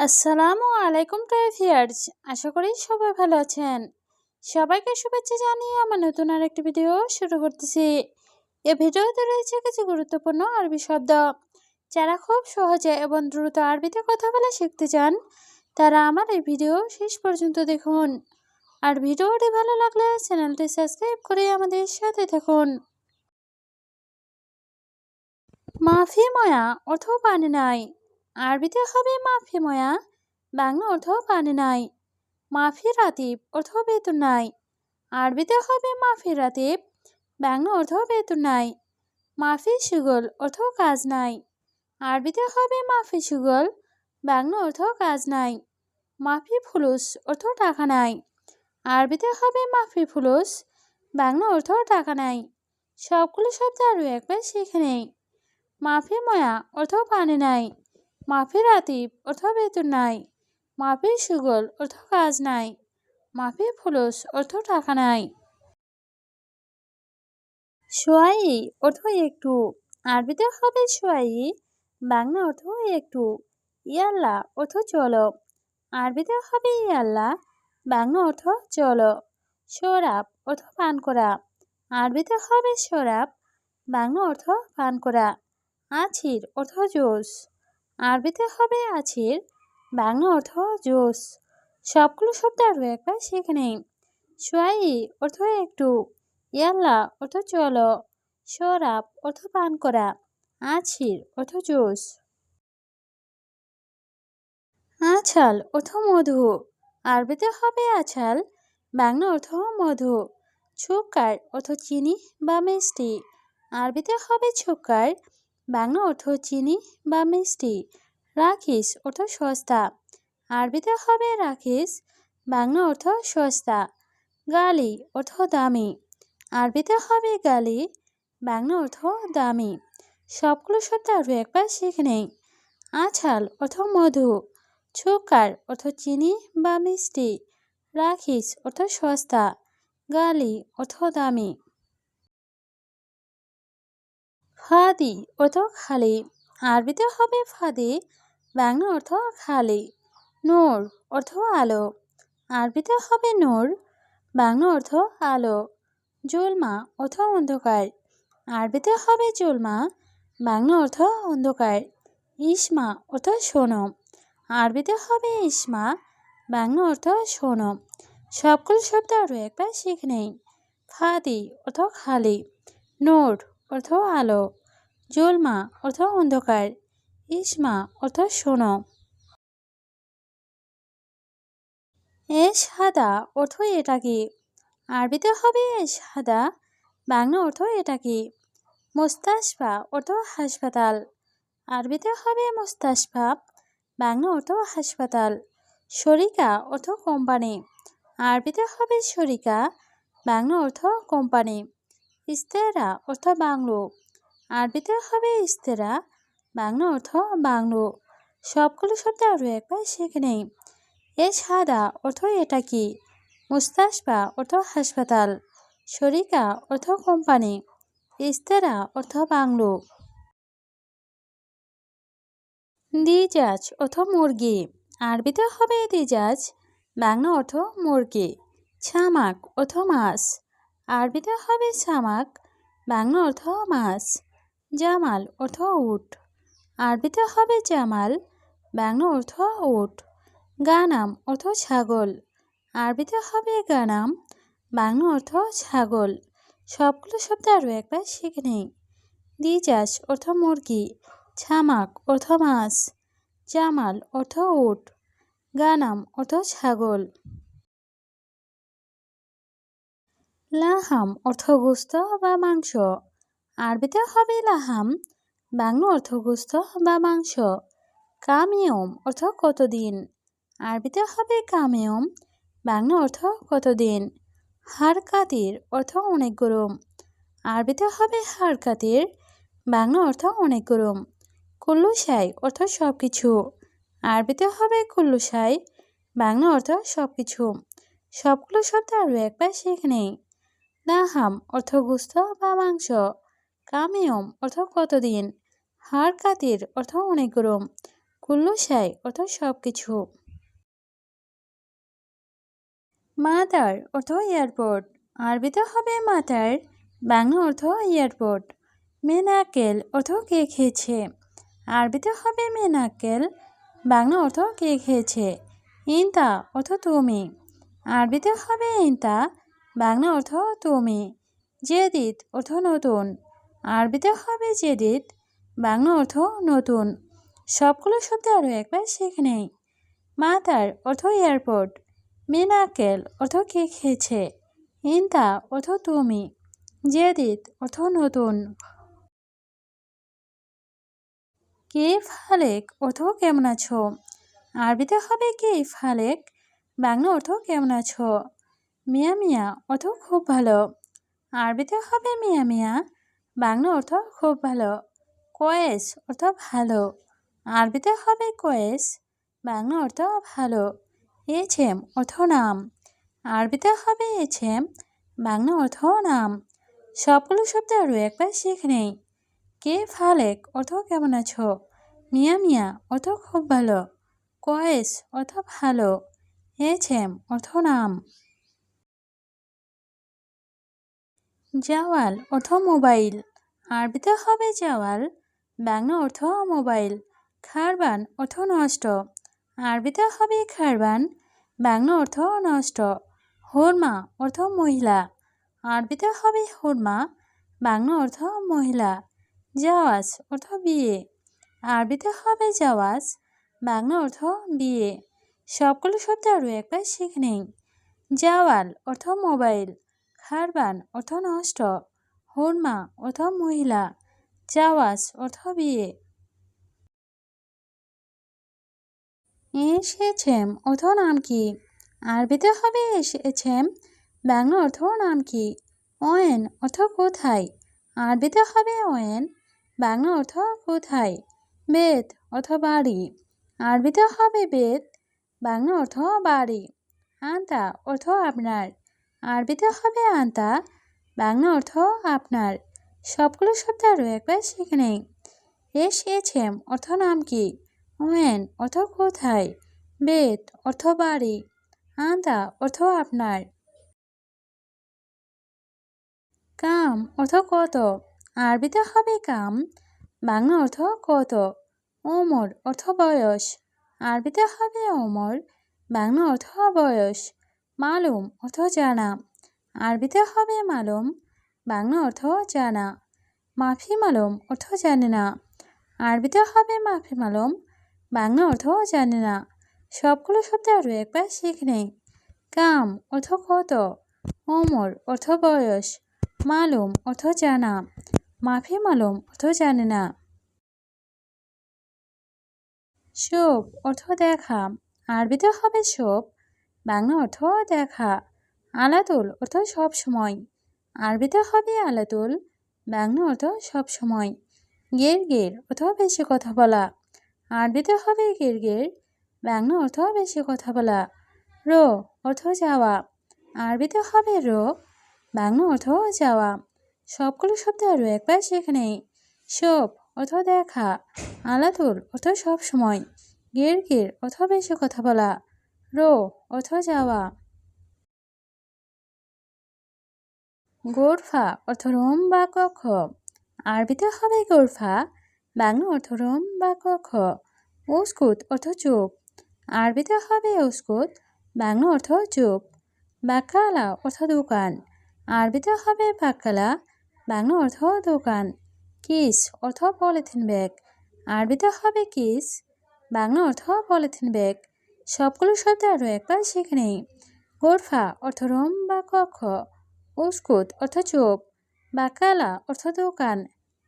আসসালামু আলাইকুম ভিউয়ার্স, আশা করি সবাই ভালো আছেন। সবাইকে শুভেচ্ছা জানিয়ে আমার নতুন আরেকটি ভিডিও শুরু করতেছি। এই ভিডিওতে রয়েছে কিছু গুরুত্বপূর্ণ আরবি শব্দ। যারা খুব সহজে এবং দ্রুত আরবিতে কথা বলা শিখতে চান, তারা আমার এই ভিডিও শেষ পর্যন্ত দেখুন। আর ভিডিওটি ভালো লাগলে চ্যানেলটি সাবস্ক্রাইব করে আমাদের সাথে থাকুন। মাফি ময়া অর্থ পানি নাই। আরবিতে হবে মাফি ময়া, বাংলা অর্থ পানি নাই। মাফি রাতিব অর্থ বেতন নাই। আরবিতে হবে মাফি রাতিব, বাংলা অর্থ বেতন নাই। মাফি সুগল অর্থ কাজ নাই। আরবিতে হবে মাফি সুগল, বাংলা অর্থ কাজ নাই। মাফি ফুলুস অর্থ টাকা নাই। আরবিতে হবে মাফি ফুলুস, বাংলা অর্থ টাকা নাই। সবগুলো শব্দ আরও একবার শিখে নেই। মাফি ময়া অর্থ পানি নাই। মাফি রাতিব অর্থ বেতন নাই। মাফি সুগল অর্থ কাজ নাই। মাফি ফুলুস অর্থ টাকা নাই। সোয়াই অর্থ একটু। আরবিতে হবে সোয়াই, বাংলা অর্থ একটু। ইয়াল্লা অর্থ চলো। আরবিতে হবে ইয়াল্লা, বাংলা অর্থ চলো। শরাব অর্থ পান করা। আরবিতে হবে শরাব, বাংলা অর্থ পান করা। আছির অর্থ জুস। আরবিতে হবে আছির, বাংলা অর্থ জুস। সবগুলো শব্দ আরও একবার শিখে নেই। সোয়াই অর্থ একটু। ইয়াল্লা অর্থ চলো। শরাব অর্থ পান করা। আছির অর্থ জুস। আছাল অর্থ মধু। আরবিতে হবে আছাল, বাংলা অর্থ মধু। সুকার অর্থ চিনি বা মিষ্টি। আরবিতে হবে সুকার, বাংলা অর্থ চিনি বা মিষ্টি। রাখিস অর্থ সস্তা। আরবিতে হবে রাখিস, বাংলা অর্থ সস্তা। গালি অর্থ দামি। আরবিতে হবে গালি, বাংলা অর্থ দামি। সবগুলো শব্দ আরও একবার শিখে নেই। আছাল অর্থ মধু। সুকার অর্থ চিনি বা মিষ্টি। রাখিস অর্থ সস্তা। গালি অর্থ দামি। ফাদি অর্থ খালি। আরবিতে হবে ফাদি, বাংলা অর্থ খালি। নূর অর্থ আলো। আরবিতে হবে নূর, বাংলা অর্থ আলো। জুলমা অর্থ অন্ধকার। আরবিতে হবে জুলমা, বাংলা অর্থ অন্ধকার। ইসমা অর্থ শোনো। আরবিতে হবে ইসমা, বাংলা অর্থ শোনো। সবগুলো শব্দ আরও একবার শিখে নেই। ফাদি অর্থ খালি। নূর অর্থ আলো। জুলমা অর্থ অন্ধকার। ইসমা অর্থ শোনো। এশহাদা অর্থ এটা কি। আরবিতে হবে এশহাদা, বাংলা অর্থ এটা কি। মুস্তাশফা অর্থ হাসপাতাল। আরবিতে হবে মুস্তাশফা, বাংলা অর্থ হাসপাতাল। শরিকা অর্থ কোম্পানি। আরবিতে হবে শরিকা, বাংলা অর্থ কোম্পানি। ইস্তেরা অর্থ বাংলো। আরবিতে হবে ইস্তেরা, বাংলা অর্থ বাংলো। সবগুলো শব্দ আরও একবার শিখে নেই। এশহাদা অর্থ এটা কি। মুস্তাশফা অর্থ হাসপাতাল। শরিকা অর্থ কোম্পানি। ইস্তেরা অর্থ বাংলো। দিজাজ অর্থ মুরগি। আরবিতে হবে দিজাজ, বাংলা অর্থ মুরগি। ছামাক অর্থ মাছ। আরবিতে হবে ছামাক, বাংলা অর্থ মাছ। জামাল অর্থ উট। আরবিতে হবে জামাল, বাংলা অর্থ উট। গানাম অর্থ ছাগল। আরবিতে হবে গানাম, বাংলা অর্থ ছাগল। সবগুলো শব্দ আরও একবার শিখে নেই। দিজাজ অর্থ মুরগি। ছামাক অর্থ মাছ। জামাল অর্থ উট। গানাম অর্থ ছাগল। লাহাম অর্থ গোস্ত বা মাংস। আরবিতে হবে লাহাম, বাংলা অর্থ গোস্ত বা মাংস। কামিয়ম অর্থ কতদিন। আরবিতে হবে কামিয়ম, বাংলা অর্থ কতদিন। হারকাতির অর্থ অনেক গরম। আরবিতে হবে হারকাতির, বাংলা অর্থ অনেক গরম। কুল্লুসাই অর্থ সব কিছু। আরবিতে হবে কুল্লুসাই, বাংলা অর্থ সব কিছু। সবগুলো শব্দ আরও একবার শিখে নেই। লাহাম অর্থ গোস্ত বা মাংস। কামিয়ম অর্থ কতদিন। হারকাতির অর্থ অনেক গরম। কুল্লু শাই অর্থ সব কিছু। মাতার অর্থ এয়ারপোর্ট, আরবিতে হবে মাতার, বাংলা অর্থ এয়ারপোর্ট। মেনাক্কেল অর্থ কে খেয়েছে, আরবিতে হবে মেনাক্কেল, বাংলা অর্থ কে খেয়েছে। ইনতা অর্থ তুমি, আরবিতে হবে ইনতা, বাংলা অর্থ তুমি। জেদিদ অর্থ নতুন, আরবিতে হবে জেদিদ, বাংলা অর্থ নতুন। সবগুলো শব্দ আরও একবার শিখে নেই। মাতার অর্থ এয়ারপোর্ট, মেনাক্কেল অর্থ কে খেয়েছে, ইনতা অর্থ তুমি, জেদিদ অর্থ নতুন। কেইফ হালেক অর্থ কেমন আছো, আরবিতে হবে কেইফ হালেক, বাংলা অর্থ কেমন আছো। মিয়া মিয়া অর্থ খুব ভালো, আরবিতে হবে মিয়া মিয়া, বাংলা অর্থ খুব ভালো। কয়েস অর্থ ভালো, আরবিতে হবে কয়েস, বাংলা অর্থ ভালো। এছেম অর্থ নাম, আরবিতে হবে এছেম, বাংলা অর্থ নাম। সবগুলো শব্দ আরও একবার শিখে নেই। কেইফ হালেক অর্থ কেমন আছো, মিয়া মিয়া অর্থ খুব ভালো, কয়েস অর্থ ভালো, এছেম অর্থ নাম। জাওয়াল অর্থ মোবাইল, আরবিতে হবে জাওয়াল, বাংলা অর্থ মোবাইল। খারবান অর্থ নষ্ট, আরবিতে হবে খারবান, বাংলা অর্থ নষ্ট। হুরমা অর্থ মহিলা, আরবিতে হবে হুরমা, বাংলা অর্থ মহিলা। জাওয়াজ অর্থ বিয়ে, আরবিতে হবে জাওয়াজ, বাংলা অর্থ বিয়ে। সবগুলো শব্দ আরও একবার শিখে নেই। জাওয়াল অর্থ মোবাইল, খারবান অর্থ নষ্ট, হুরমা অর্থ মহিলা, জাওয়াজ অর্থ বিয়ে। এসেছেম অর্থ নাম কি, আরবিতে হবে এসেছেম, বাংলা অর্থ নাম কি। ওয়েন অর্থ কোথায়, আরবিতে হবে ওয়েন, বাংলা অর্থ কোথায়। বেত অর্থ বাড়ি, আরবিতে হবে বেত, বাংলা অর্থ বাড়ি। আন্তা অর্থ আপনার, আরবিতে হবে আন্তা, বাংলা অর্থ আপনার। সবগুলো শব্দ আরও একবার শিখে নেই। এসেছেম অর্থ নাম কি, ওয়েন অর্থ কোথায়, বেত অর্থ বাড়ি, আন্তা অর্থ আপনার। কাম অর্থ কত, আরবিতে হবে কাম, বাংলা অর্থ কত। ওমর অর্থ বয়স, আরবিতে হবে ওমর, বাংলা অর্থ বয়স। মালুম অর্থ জানা, আরবিতে হবে মালুম, বাংলা অর্থ জানা। মাফি মালুম অর্থ জানে না, আরবিতে হবে মাফি মালুম, বাংলা অর্থ জানে না। সবগুলো শব্দ আরও একবার শিখে নেই। কাম অর্থ কত, ওমর অর্থ বয়স, মালুম অর্থ জানা, মাফি মালুম অর্থ জানে না। শোভ অর্থ দেখা, আরবিতে হবে শোভ, বাংলা অর্থ দেখা। আলাতুল অর্থ সব সময়, আরবিতে হবে আলাতুল, বাংলা অর্থ সব সময়। গের গের অর্থ বেশি কথা বলা, আরবিতে হবে গের গের, বাংলা অর্থ বেশি কথা বলা। রো অর্থ যাওয়া, আরবিতে হবে রো, বাংলা অর্থ যাওয়া। সবগুলো শব্দ আরও একবার শিখে নেই। শোভ অর্থ দেখা, আলাতুল অর্থ সব সময়, গের গের অর্থ বেশি কথা বলা, রো অর্থ যাওয়া। গোরফা অর্থ রুম বা কক্ষ, আরবিতে হবে গোরফা, বাংলা অর্থ রুম বা কক্ষ। উস্কুত অর্থ চুপ, আরবিতে হবে উস্কুত, বাংলা অর্থ চুপ। বাক্কালা অর্থ দোকান, আরবিতে হবে বাক্কালা, বাংলা অর্থ দোকান। কিস অর্থ পলিথিন ব্যাগ, আরবিতে হবে কিস, বাংলা অর্থ পলিথিন ব্যাগ। সবগুলো শব্দ আরও একবার শিখে নেই। গোরফা অর্থ রুম বা কক্ষ, উস্কুত অর্থ চুপ, বাক্কালা অর্থ দোকান,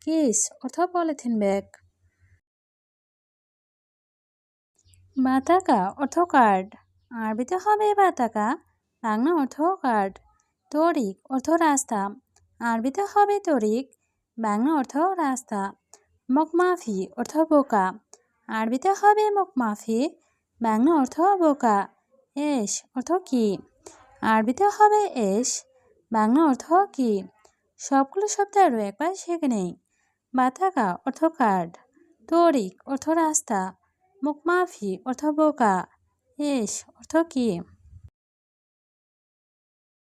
কিস অর্থ পলিথিন ব্যাগ। বাতাকা অর্থ কার্ড, আরবিতে হবে বাতাকা, বাংলা অর্থ কার্ড। তরিক অর্থ রাস্তা, আরবিতে হবে তরিক, বাংলা অর্থ রাস্তা। মকমাফি অর্থ বোকা, আরবিতে হবে মকমাফি, বাংলা অর্থ বোকা। এস অর্থ কি, আরবিতে হবে এস, বাংলা অর্থ কি। সবগুলো শব্দ আরও একবার শিখে নেই। বাতাকা অর্থ কার্ড, তরিক অর্থ রাস্তা, মুখমাফি অর্থ বোকা। ইস অর্থ কি?